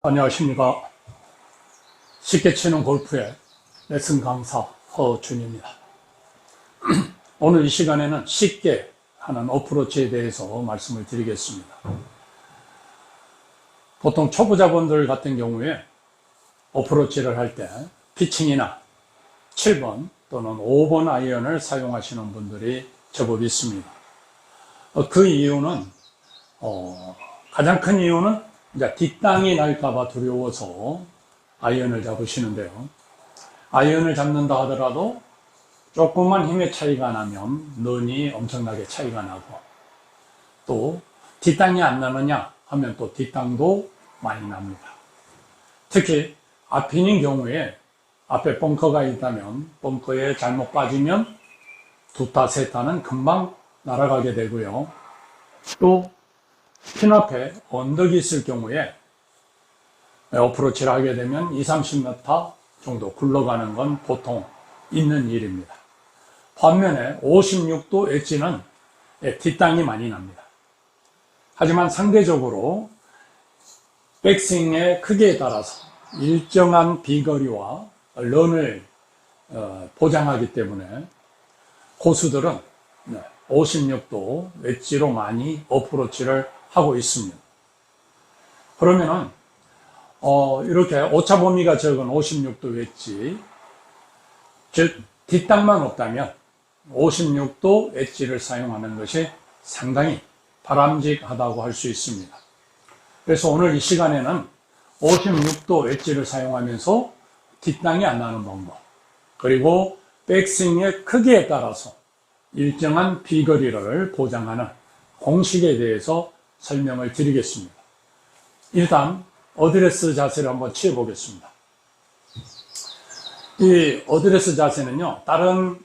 안녕하십니까. 쉽게 치는 골프의 레슨 강사 허준입니다. 오늘 이 시간에는 쉽게 하는 어프로치에 대해서 말씀을 드리겠습니다. 보통 초보자분들 같은 경우에 어프로치를 할 때 피칭이나 7번 또는 5번 아이언을 사용하시는 분들이 제법 있습니다. 그 이유는 가장 큰 이유는 이제 뒷땅이 날까봐 두려워서 아이언을 잡으시는데요. 아이언을 잡는다 하더라도 조금만 힘의 차이가 나면 런이 엄청나게 차이가 나고, 또 뒷땅이 안 나느냐 하면 또 뒷땅도 많이 납니다. 특히 앞핀인 경우에 앞에 벙커가 있다면 벙커에 잘못 빠지면 두 타, 세 타는 금방 날아가게 되고요. 또 핀 앞에 언덕이 있을 경우에 어프로치를 하게 되면 20, 30m 정도 굴러가는 건 보통 있는 일입니다. 반면에 56도 엣지는 뒷땅이 많이 납니다. 하지만 상대적으로 백스윙의 크기에 따라서 일정한 비거리와 런을 보장하기 때문에 고수들은 56도 엣지로 많이 어프로치를 하고 있습니다. 그러면은 이렇게 오차 범위가 적은 56도 엣지, 즉 뒷땅만 없다면 56도 엣지를 사용하는 것이 상당히 바람직하다고 할 수 있습니다. 그래서 오늘 이 시간에는 56도 엣지를 사용하면서 뒷땅이 안 나는 방법, 그리고 백스윙의 크기에 따라서 일정한 비거리를 보장하는 공식에 대해서 설명을 드리겠습니다. 일단 어드레스 자세를 한번 취해 보겠습니다. 이 어드레스 자세는요, 다른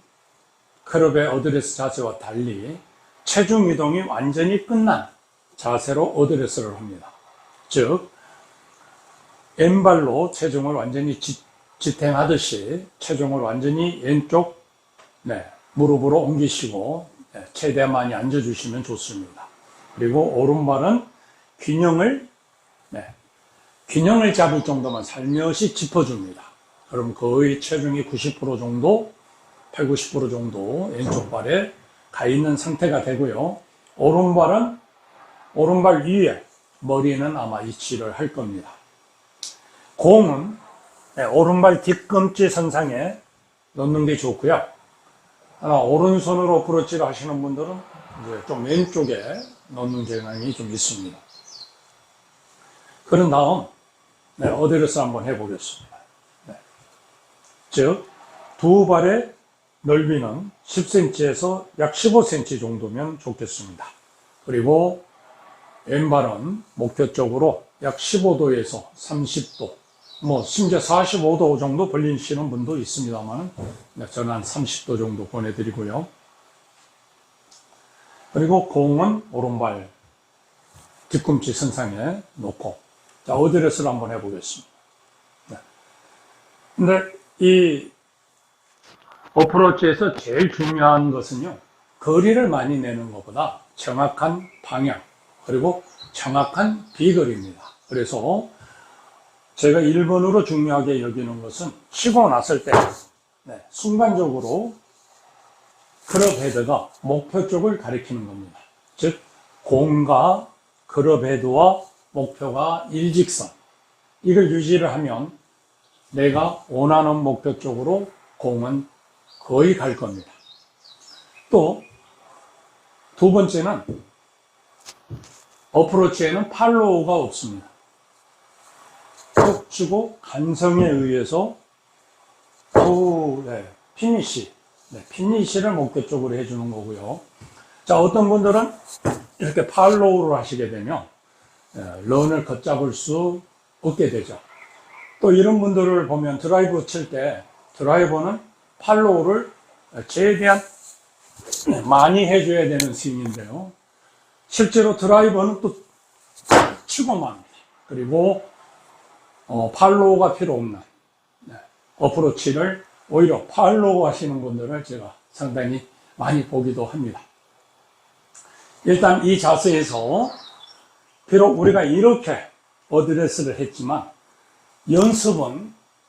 클럽의 어드레스 자세와 달리 체중 이동이 완전히 끝난 자세로 어드레스를 합니다. 즉 왼발로 체중을 완전히 지탱하듯이 체중을 완전히 왼쪽 무릎으로 옮기시고 최대한 많이 앉아주시면 좋습니다. 그리고 오른발은 균형을 잡을 정도만 살며시 짚어줍니다. 그럼 거의 체중이 90% 정도, 8, 90% 정도 왼쪽 발에 가 있는 상태가 되고요. 오른발 위에 머리는 아마 위치를 할 겁니다. 공은 오른발 뒤꿈치 선상에 넣는 게 좋고요. 오른손으로 어프로치를 하시는 분들은 이제 좀 왼쪽에 넣는 경향이 좀 있습니다. 그런 다음 어드레스 한번 해보겠습니다. 즉 두 발의 넓이는 10cm에서 약 15cm 정도면 좋겠습니다. 그리고 왼발은 목표 쪽으로 약 15도에서 30도, 심지어 45도 정도 벌리시는 분도 있습니다만, 저는 한 30도 정도 보내드리고요. 그리고 공은 오른발 뒤꿈치 선상에 놓고, 자, 어드레스를 한번 해보겠습니다. 근데 이 어프로치에서 제일 중요한 것은요, 거리를 많이 내는 것보다 정확한 방향, 그리고 정확한 비거리입니다. 그래서 제가 1번으로 중요하게 여기는 것은 치고 났을 때 순간적으로 클럽 헤드가 목표 쪽을 가리키는 겁니다. 즉 공과 클럽 헤드와 목표가 일직선, 이걸 유지를 하면 내가 원하는 목표 쪽으로 공은 거의 갈 겁니다. 또 두 번째는 어프로치에는 팔로우가 없습니다. 툭 치고 간성에 의해서 피니시를 목표 쪽으로 해주는 거고요. 자, 어떤 분들은 이렇게 팔로우를 하시게 되면 런을 걷잡을 수 없게 되죠. 또 이런 분들을 보면 드라이브 칠 때 드라이버는 팔로우를 최대한 많이 해줘야 되는 스윙인데요. 실제로 드라이버는 또 치고만 합니다. 그리고 팔로우가 필요 없는 어프로치를 오히려 팔로우 하시는 분들을 제가 상당히 많이 보기도 합니다. 일단 이 자세에서 비록 우리가 이렇게 어드레스를 했지만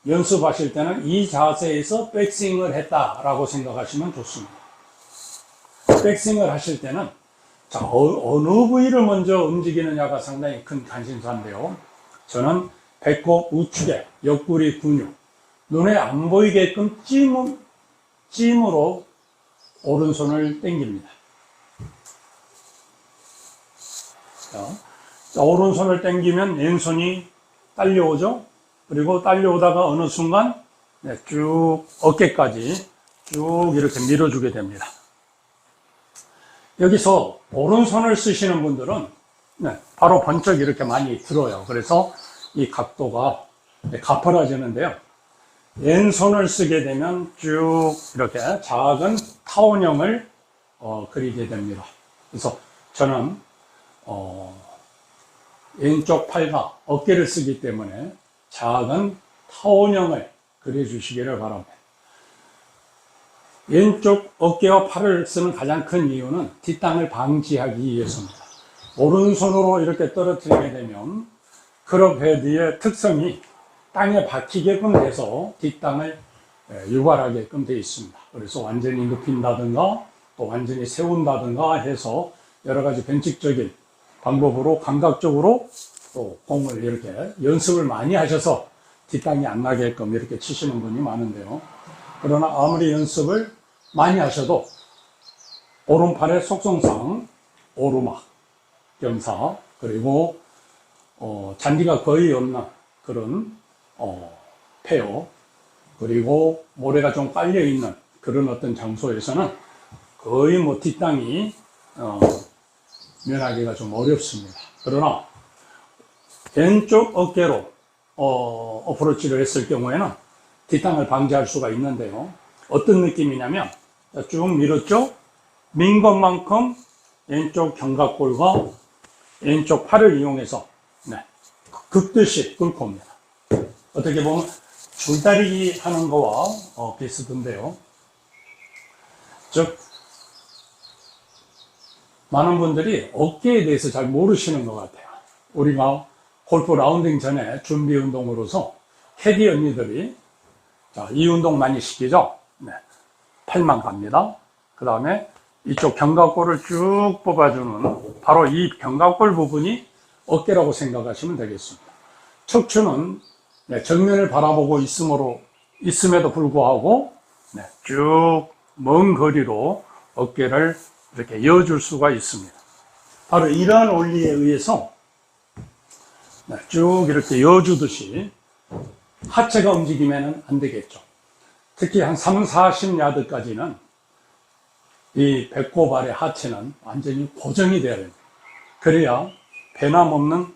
연습하실 때는 이 자세에서 백스윙을 했다라고 생각하시면 좋습니다. 백스윙을 하실 때는 자, 어느 부위를 먼저 움직이느냐가 상당히 큰 관심사인데요. 저는 배꼽 우측에 옆구리 근육, 눈에 안 보이게끔 찜으로 오른손을 당깁니다. 자, 오른손을 당기면 왼손이 딸려오죠. 그리고 딸려오다가 어느 순간 쭉 어깨까지 쭉 이렇게 밀어주게 됩니다. 여기서 오른손을 쓰시는 분들은 바로 번쩍 이렇게 많이 들어요. 그래서 이 각도가 가팔라지는데요. 왼손을 쓰게 되면 쭉 이렇게 작은 타원형을 그리게 됩니다. 그래서 저는 왼쪽 팔과 어깨를 쓰기 때문에 작은 타원형을 그려주시기를 바랍니다. 왼쪽 어깨와 팔을 쓰는 가장 큰 이유는 뒷땅을 방지하기 위해서입니다. 오른손으로 이렇게 떨어뜨리게 되면 클럽 헤드의 특성이 땅에 박히게끔 해서 뒷땅을 유발하게끔 되어 있습니다. 그래서 완전히 눕힌다든가 또 완전히 세운다든가 해서 여러 가지 변칙적인 방법으로 감각적으로 또 공을 이렇게 연습을 많이 하셔서 뒷땅이 안 나게끔 이렇게 치시는 분이 많은데요. 그러나 아무리 연습을 많이 하셔도 오른팔의 속성상 오르막, 경사, 그리고 잔디가 거의 없는 그런 폐허, 그리고 모래가 좀 깔려있는 그런 어떤 장소에서는 거의 뭐 뒷땅이 면하기가 좀 어렵습니다. 그러나 왼쪽 어깨로 어프로치를 했을 경우에는 뒷땅을 방지할 수가 있는데요. 어떤 느낌이냐면 쭉 밀었죠? 민 것만큼 왼쪽 견갑골과 왼쪽 팔을 이용해서 긁듯이 긁고 옵니다. 어떻게 보면 줄다리기 하는 거와 비슷한데요. 즉 많은 분들이 어깨에 대해서 잘 모르시는 것 같아요. 우리가 골프 라운딩 전에 준비 운동으로서 캐디 언니들이 자, 이 운동 많이 시키죠? 팔만 갑니다. 그 다음에 이쪽 견갑골을 쭉 뽑아주는 바로 이 견갑골 부분이 어깨라고 생각하시면 되겠습니다. 척추는 정면을 바라보고 있음에도 불구하고 쭉 먼 거리로 어깨를 이렇게 이어줄 수가 있습니다. 바로 이러한 원리에 의해서 쭉 이렇게 이어주듯이 하체가 움직이면 안 되겠죠. 특히 한 30-40야드까지는 이 배꼽 아래 하체는 완전히 고정이 돼야 됩니다. 그래야 변함없는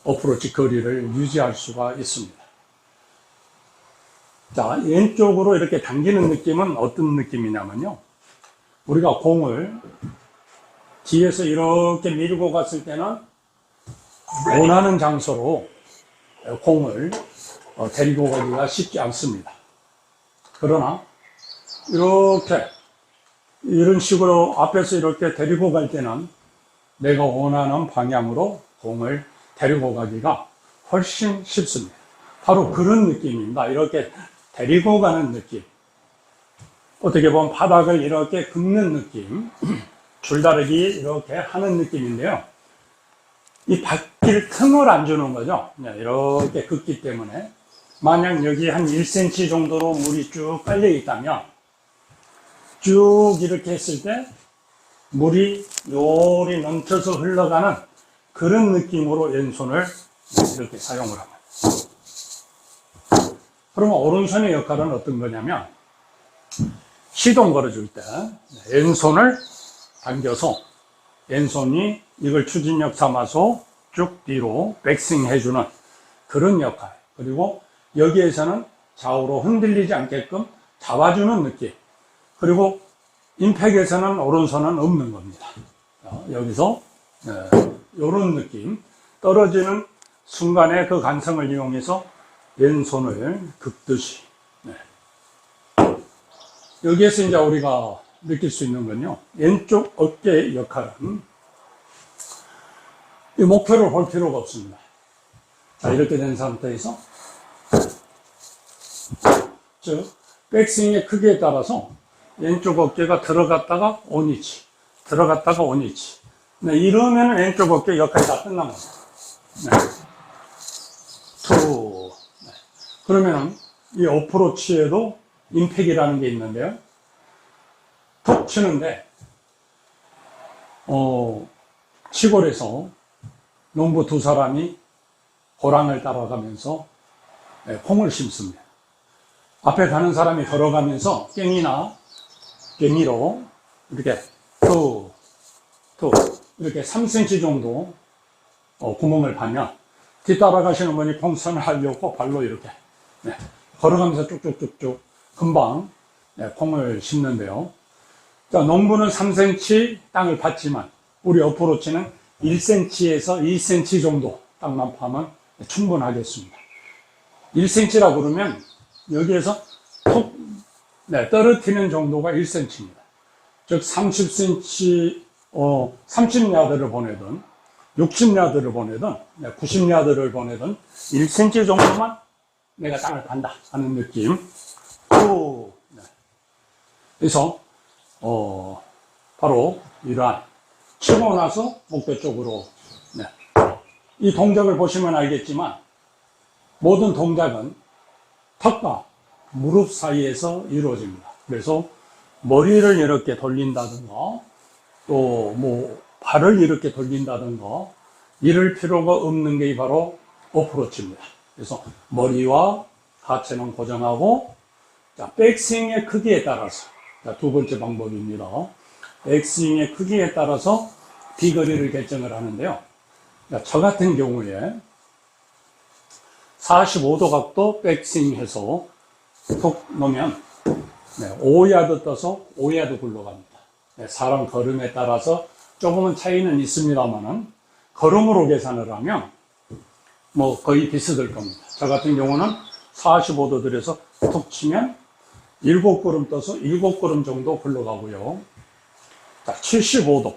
어프로치 거리를 유지할 수가 있습니다. 자, 왼쪽으로 이렇게 당기는 느낌은 어떤 느낌이냐면요. 우리가 공을 뒤에서 이렇게 밀고 갔을 때는 원하는 장소로 공을 데리고 가기가 쉽지 않습니다. 그러나 이렇게 이런 식으로 앞에서 이렇게 데리고 갈 때는 내가 원하는 방향으로 공을 데리고 가기가 훨씬 쉽습니다. 바로 그런 느낌입니다. 이렇게 데리고 가는 느낌. 어떻게 보면 바닥을 이렇게 긁는 느낌, 줄다리기 이렇게 하는 느낌인데요. 이 바뀔 틈을 안 주는 거죠. 이렇게 긋기 때문에 만약 여기 한 1cm 정도로 물이 쭉 깔려 있다면 쭉 이렇게 했을 때 물이 요리 넘쳐서 흘러가는 그런 느낌으로 왼손을 이렇게 사용을 합니다. 그러면 오른손의 역할은 어떤 거냐면 시동 걸어줄 때 왼손을 당겨서 왼손이 이걸 추진력 삼아서 쭉 뒤로 백스윙 해주는 그런 역할. 그리고 여기에서는 좌우로 흔들리지 않게끔 잡아주는 느낌. 그리고 임팩에서는 오른손은 없는 겁니다. 여기서 이런 느낌. 떨어지는 순간에 그 간성을 이용해서 왼손을 긋듯이. 여기에서 이제 우리가 느낄 수 있는 건요. 왼쪽 어깨의 역할은 이 목표를 볼 필요가 없습니다. 자, 이렇게 된 상태에서, 즉, 백스윙의 크기에 따라서 왼쪽 어깨가 들어갔다가 온위치, 들어갔다가 온위치. 네, 이러면 왼쪽 어깨 역할이 다 끝난 겁니다. 네. 투. 네. 그러면은 이 어프로치에도 임팩이라는 게 있는데요. 톡 치는데, 시골에서 농부 두 사람이 고랑을 따라가면서 콩을 심습니다. 앞에 가는 사람이 걸어가면서 괭이로 이렇게 툭 이렇게 3cm 정도 구멍을 파면 뒤따라가시는 분이 콩선을 하려고 발로 이렇게 걸어가면서 쭉쭉쭉쭉 금방 콩을 심는데요. 자, 농부는 3cm 땅을 팠지만 우리 어프로치는 1cm에서 2cm 정도 땅만 파면 충분하겠습니다. 1cm라고 그러면 여기에서 톡 떨어뜨리는 정도가 1cm입니다. 즉 30cm, 30야드를 보내든 60야드를 보내든 90야드를 보내든 1cm 정도만 내가 땅을 판다 하는 느낌. 그래서 바로 이러한 치고 나서 목표 쪽으로 이 동작을 보시면 알겠지만 모든 동작은 턱과 무릎 사이에서 이루어집니다. 그래서 머리를 이렇게 돌린다든가 또 뭐 발을 이렇게 돌린다든가 이럴 필요가 없는 게 바로 어프로치입니다. 그래서 머리와 하체는 고정하고 자, 백스윙의 크기에 따라서 자, 두 번째 방법입니다. 백스윙의 크기에 따라서 비거리를 결정을 하는데요. 자, 저 같은 경우에 45도 각도 백스윙해서 톡 놓으면 5야드 떠서 5야드 굴러갑니다. 사람 걸음에 따라서 조금은 차이는 있습니다만은 걸음으로 계산을 하면 뭐 거의 비슷할 겁니다. 저 같은 경우는 45도 들여서 톡 치면 7걸음 떠서 7걸음 정도 굴러가고요. 자, 75도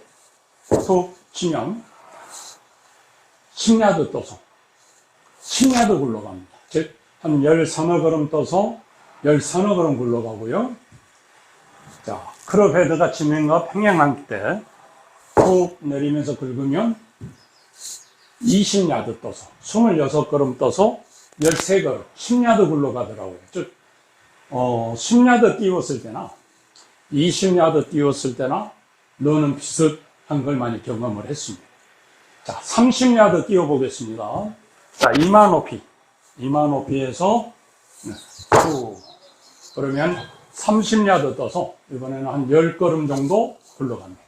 톡 치면 10야드 떠서 10야드 굴러갑니다. 즉, 한 13여 걸음 떠서 13여 걸음 굴러가고요. 자, 클럽 헤드가 지면과 평행할 때 툭 내리면서 긁으면 20야드 떠서 26걸음 떠서 13걸음 10야드 굴러가더라고요. 즉 10야드 띄웠을 때나 20야드 띄웠을 때나 너는 비슷한 걸 많이 경험을 했습니다. 자, 30야드 띄워 보겠습니다. 자, 이마 높이에서 툭 그러면 30야드 떠서 이번에는 한 10걸음 정도 굴러갑니다.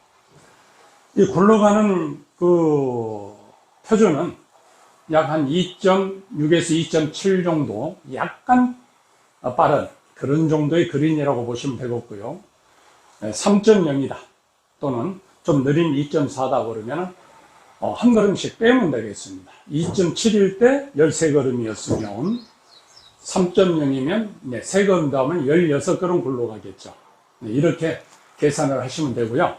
이 굴러가는 그 표준은 약 한 2.6에서 2.7 정도 약간 빠른 그런 정도의 그린이라고 보시면 되겠고요. 3.0이다 또는 좀 느린 2.4다 그러면 한 걸음씩 빼면 되겠습니다. 2.7일 때 13걸음이었으면 3.0이면 3걸음 다음은 16걸음 굴러가겠죠. 이렇게 계산을 하시면 되고요.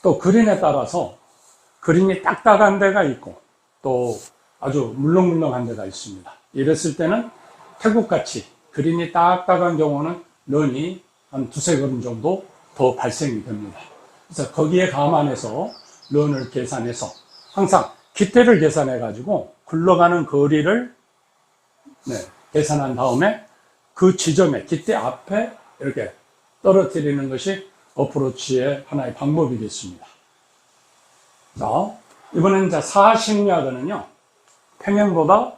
또 그린에 따라서 그린이 딱딱한 데가 있고 또 아주 물렁물렁한 데가 있습니다. 이랬을 때는 태국같이 그린이 딱딱한 경우는 런이 한 2~3걸음 정도 더 발생이 됩니다. 그래서 거기에 감안해서 런을 계산해서 항상 깃대를 계산해 가지고 굴러가는 거리를 계산한 다음에 그 지점에 깃대 앞에 이렇게 떨어뜨리는 것이 어프로치의 하나의 방법이겠습니다. 자, 이번엔 40야드는요, 평행보다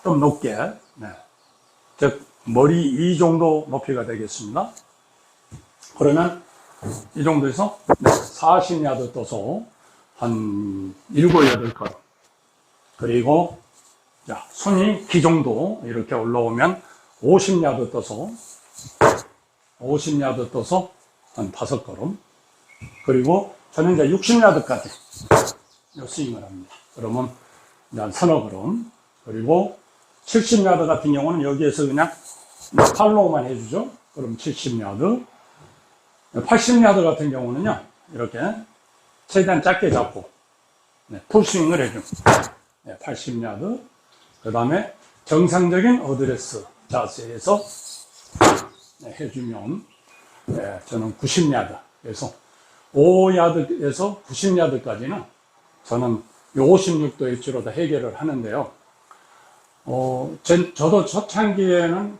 좀 높게, 즉, 머리 이 정도 높이가 되겠습니다. 그러면 이 정도에서 40야드 떠서 한 7, 8걸음. 그리고 자, 손이 기 정도 이렇게 올라오면 50야드 떠서 한 5걸음. 그리고 저는 이제 60야드까지 스윙을 합니다. 그러면 한 3~4걸음. 그리고 70야드 같은 경우는 여기에서 그냥 팔로우만 해주죠. 그럼 70야드. 80야드 같은 경우는요, 이렇게 최대한 작게 잡고 풀스윙을 해줍니다. 80야드. 그 다음에 정상적인 어드레스 자세에서 해주면 저는 90야드. 그래서 5야드에서 90야드까지는 저는 56도 엣지로 다 해결을 하는데요. 저도 초창기에는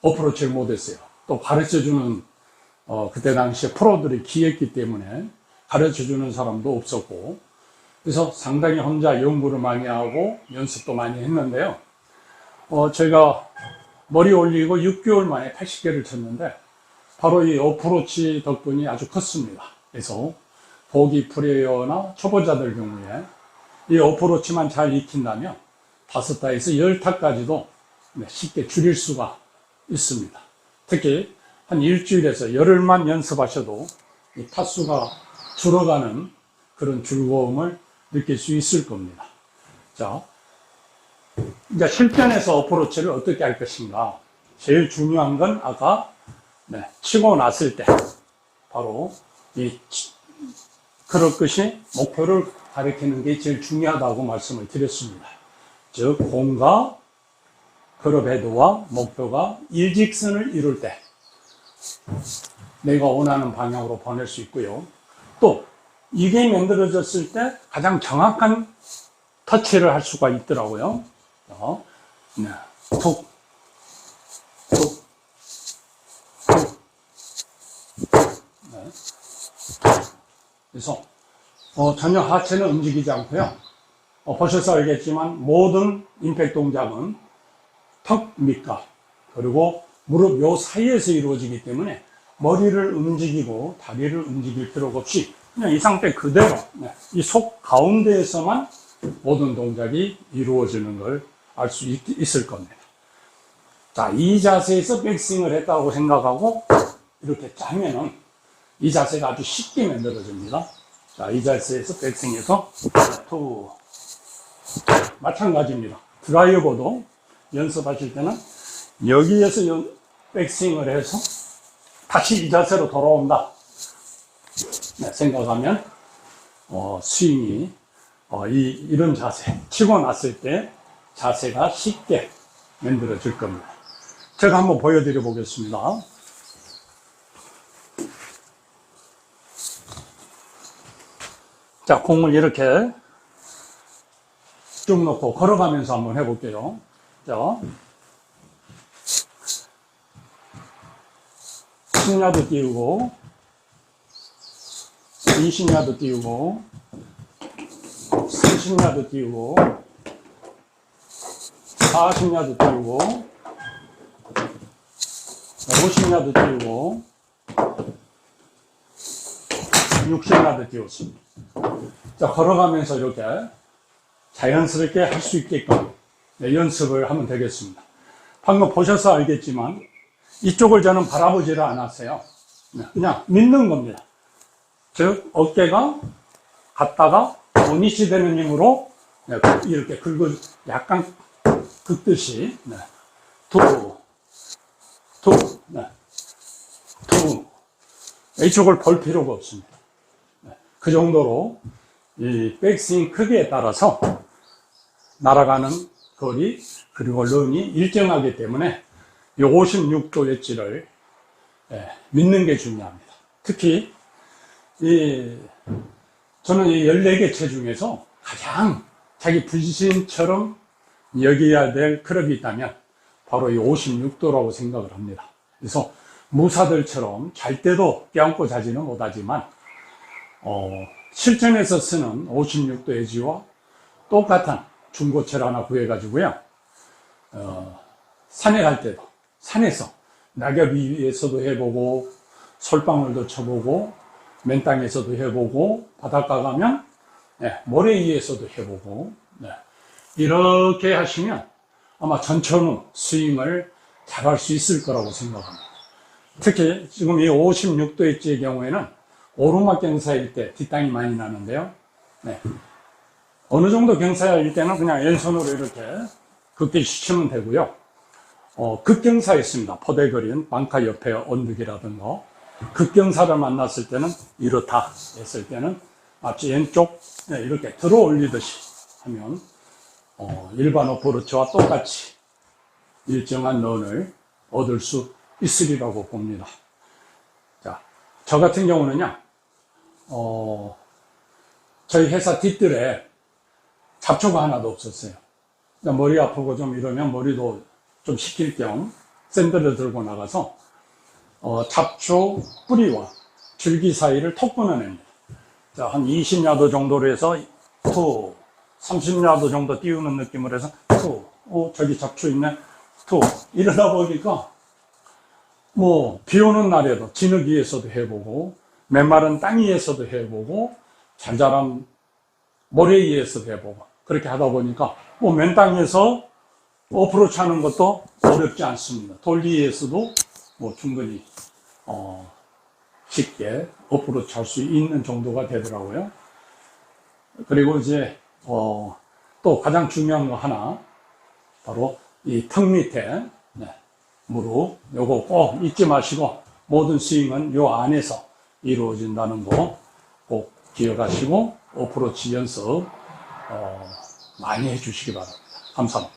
어프로치를 못했어요. 또 가르쳐주는 그때 당시에 프로들이 귀했기 때문에 가르쳐주는 사람도 없었고, 그래서 상당히 혼자 연구를 많이 하고 연습도 많이 했는데요. 제가 머리 올리고 6개월 만에 80개를 쳤는데 바로 이 어프로치 덕분이 아주 컸습니다. 그래서 보기 플레이어나 초보자들 경우에 이 어프로치만 잘 익힌다면 5타에서 10타까지도 쉽게 줄일 수가 있습니다. 특히 한 일주일에서 열흘만 연습하셔도 이 타수가 줄어가는 그런 즐거움을 느낄 수 있을 겁니다. 자, 이제 실전에서 어프로치를 어떻게 할 것인가. 제일 중요한 건 아까 치고 났을 때 바로 이 그럴 것이 목표를 가리키는 게 제일 중요하다고 말씀을 드렸습니다. 즉 공과 클럽 헤드와 목표가 일직선을 이룰 때 내가 원하는 방향으로 보낼 수 있고요. 또 이게 만들어졌을 때 가장 정확한 터치를 할 수가 있더라고요. 툭, 툭, 툭. 그래서 전혀 하체는 움직이지 않고요. 보셔서 알겠지만 모든 임팩트 동작은 턱 밑과 그리고 무릎 요 사이에서 이루어지기 때문에 머리를 움직이고 다리를 움직일 필요가 없이 그냥 이 상태 그대로 이 속 가운데에서만 모든 동작이 이루어지는 걸 알 수 있을 겁니다. 자, 이 자세에서 백스윙을 했다고 생각하고 이렇게 짜면은 이 자세가 아주 쉽게 만들어집니다. 자, 이 자세에서 백스윙해서 투 마찬가지입니다. 드라이버도 연습하실 때는 여기에서 백스윙을 해서 다시 이 자세로 돌아온다 생각하면 스윙이 이런 자세 치고 났을 때 자세가 쉽게 만들어질 겁니다. 제가 한번 보여드려 보겠습니다. 자, 공을 이렇게 쭉 놓고 걸어가면서 한번 해볼게요. 자, 10야드 띄우고 20야드 띄우고 30야드 띄우고 40야드 띄우고 50야드 띄우고 60야드 띄웠습니다. 자, 걸어가면서 이렇게 자연스럽게 할 수 있게끔 연습을 하면 되겠습니다. 방금 보셔서 알겠지만 이쪽을 저는 바라보지를 않았어요. 그냥 믿는 겁니다. 즉 어깨가 갔다가 원위치 되는 힘으로 이렇게 약간 긁듯이 투 이쪽을 볼 필요가 없습니다. 그 정도로 이 백스윙 크기에 따라서 날아가는 거리 그리고 런이 일정하기 때문에 이 56도 웨지를 믿는 게 중요합니다. 특히 저는 이 14개 채 중에서 가장 자기 분신처럼 여겨야 될 클럽이 있다면 바로 이 56도라고 생각을 합니다. 그래서 무사들처럼 잘 때도 껴안고 자지는 못하지만 실전에서 쓰는 56도 웨지와 똑같은 중고채를 하나 구해가지고요. 산에 갈 때도 산에서 낙엽 위에서도 해보고 솔방울도 쳐보고 맨 땅에서도 해보고 바닷가 가면 모래 위에서도 해보고 이렇게 하시면 아마 전천후 스윙을 잘할 수 있을 거라고 생각합니다. 특히 지금 이 56도 웨지의 경우에는 오르막 경사일 때 뒷땅이 많이 나는데요. 어느 정도 경사일 때는 그냥 왼손으로 이렇게 긋기시 치면 되고요. 극경사 있습니다. 포대거리는 방카 옆에 언덕이라든가 극경사를 만났을 때는 이렇다 했을 때는 마치 왼쪽 이렇게 들어 올리듯이 하면 일반 어프로치와 똑같이 일정한 런을 얻을 수 있으리라고 봅니다. 자, 저 같은 경우는요, 저희 회사 뒷뜰에 잡초가 하나도 없었어요. 머리 아프고 좀 이러면 머리도 좀 식힐 겸 샌들을 들고 나가서 잡초 뿌리와 줄기 사이를 톡 끊어냅니다. 자, 한 20야드 정도로 해서 툭, 30야드 정도 띄우는 느낌으로 해서 툭, 저기 잡초 있네, 툭. 이러다 보니까 비 오는 날에도 진흙위에서도 해보고 메마른 땅 위에서도 해보고 잘 자란 모래 위에서도 해보고 그렇게 하다 보니까 맨 땅에서 어프로치 하는 것도 어렵지 않습니다. 돌 위에서도 충분히 쉽게 어프로치 할 수 있는 정도가 되더라고요. 그리고 이제 또 가장 중요한 거 하나, 바로 이 턱 밑에 무릎, 요거 꼭 잊지 마시고 모든 스윙은 요 안에서 이루어진다는 거 꼭 기억하시고 어프로치 연습 많이 해주시기 바랍니다. 감사합니다.